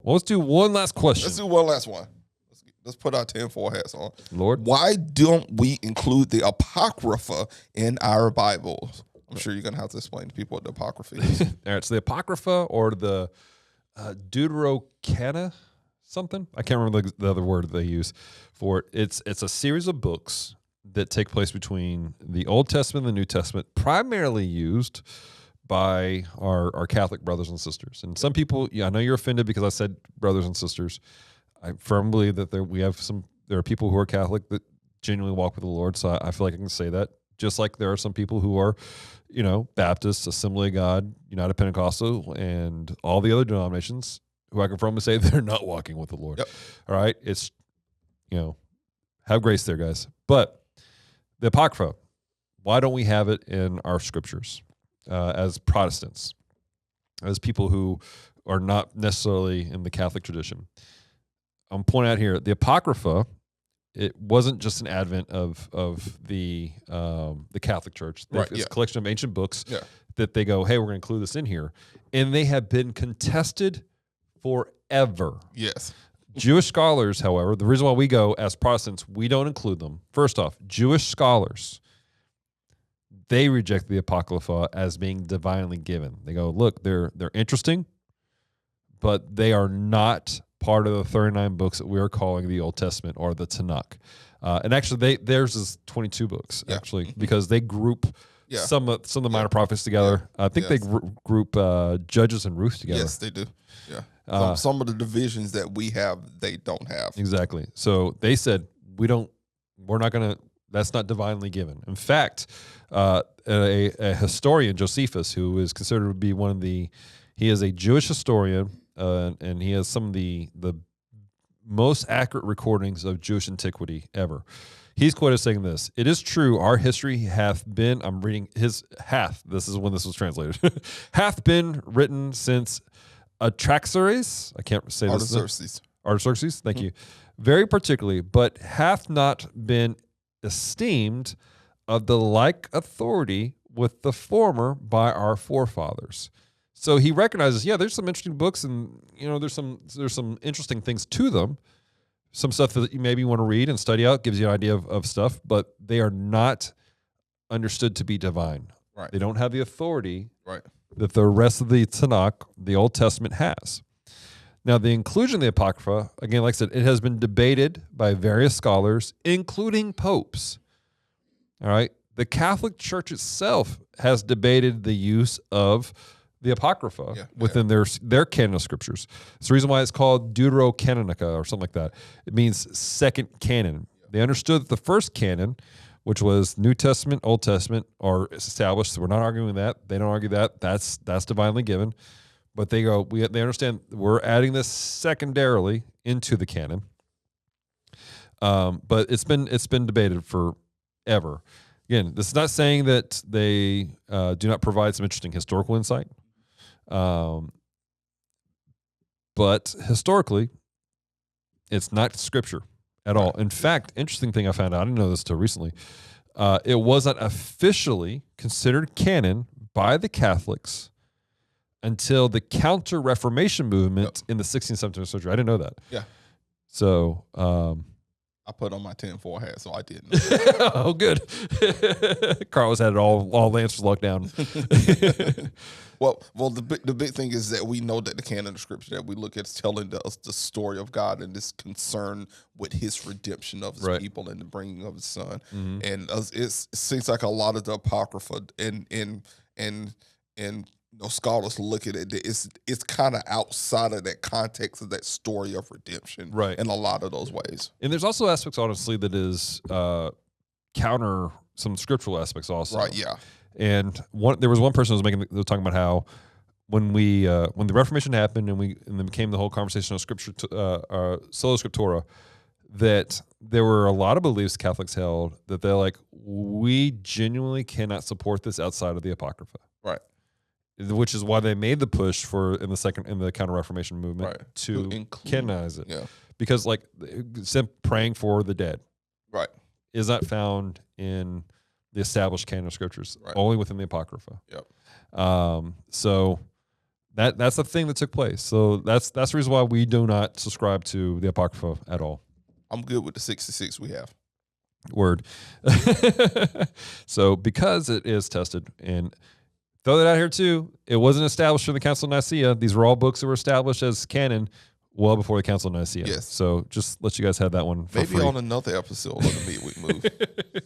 Well, let's do one last question. Let's do one last one. Let's put our 10-4 hats on. Lord, why don't we include the Apocrypha in our Bibles? I'm sure you're going to have to explain to people what the Apocrypha is. All right, so the Apocrypha or the Deuterocanon, something? I can't remember the other word they use for it. It's a series of books that take place between the Old Testament and the New Testament, primarily used by our Catholic brothers and sisters. And some people, I know you're offended because I said brothers and sisters. I firmly believe that there are people who are Catholic that genuinely walk with the Lord, so I feel like I can say that. Just like there are some people who are, Baptists, Assembly of God, United Pentecostal, and all the other denominations who I can firmly say they're not walking with the Lord. Yep. All right? It's, have grace there, guys. But the Apocrypha, why don't we have it in our scriptures as Protestants, as people who are not necessarily in the Catholic tradition? I'm pointing out here, the Apocrypha, it wasn't just an advent of the Catholic Church. It's a collection of ancient books that they go, hey, we're going to include this in here. And they have been contested forever. Yes. Jewish scholars, however, the reason why we go as Protestants, we don't include them. First off, Jewish scholars, they reject the Apocrypha as being divinely given. They go, look, they're interesting, but they are not part of the 39 books that we are calling the Old Testament or the Tanakh. And actually, theirs is 22 books, actually, because they group some of the minor prophets together. I think they group Judges and Ruth together. Yes, they do. Yeah. Some of the divisions that we have, they don't have. Exactly. So they said, we're not going to, that's not divinely given. In fact, a historian, Josephus, who is considered to be he is a Jewish historian, and he has some of the most accurate recordings of Jewish antiquity ever. He's quoted saying this: "It is true, our history hath been," I'm reading this is when this was translated, hath been written since Atraxares, I can't say this. Artaxerxes, thank you. Very particularly, but hath not been esteemed of the like authority with the former by our forefathers. So he recognizes, there's some interesting books, and there's some interesting things to them. Some stuff that you maybe want to read and study out, gives you an idea of stuff, but they are not understood to be divine. Right. They don't have the authority that the rest of the Tanakh, the Old Testament, has. Now, the inclusion of the Apocrypha, again, like I said, it has been debated by various scholars, including popes. All right. The Catholic Church itself has debated the use of the Apocrypha within their canon of scriptures. It's the reason why it's called Deuterocanonica or something like that. It means second canon. They understood that the first canon, which was New Testament, Old Testament, are established. So we're not arguing that. They don't argue that. That's divinely given. But they understand we're adding this secondarily into the canon. But it's been debated forever. Again, this is not saying that they do not provide some interesting historical insight. But historically, it's not scripture at all. In fact, interesting thing I found out, I didn't know this until recently, it wasn't officially considered canon by the Catholics until the Counter-Reformation movement in the 16th, 17th century. I didn't know that. Yeah. So I put on my 10-4 hat, so I didn't. Oh, good. Carlos had it all the answers locked down. Well, the big thing is that we know that the canon of scripture that we look at is telling us the story of God and this concern with his redemption of his people and the bringing of his son. Mm-hmm. And it seems like a lot of the Apocrypha and scholars look at it, it's kind of outside of that context of that story of redemption in a lot of those ways. And there's also aspects, honestly, that is counter some scriptural aspects also. Right, yeah. And there was one person who was talking about how when the Reformation happened and then became the whole conversation of scripture, sola scriptura, that there were a lot of beliefs Catholics held that they're like, we genuinely cannot support this outside of the Apocrypha. Right. Which is why they made the push in the Counter-Reformation movement to canonize it. Yeah. Because praying for the dead is not found in the established canon of scriptures, only within the Apocrypha. Yep. So That's the thing that took place. So that's the reason why we do not subscribe to the Apocrypha at all. I'm good with the 66 we have. Word. So because it is tested, and throw that out here too, it wasn't established in the Council of Nicaea. These were all books that were established as canon well before the Council of Nicaea. Yes. So just let you guys have that one for Maybe free. on another episode of the Midweek Move.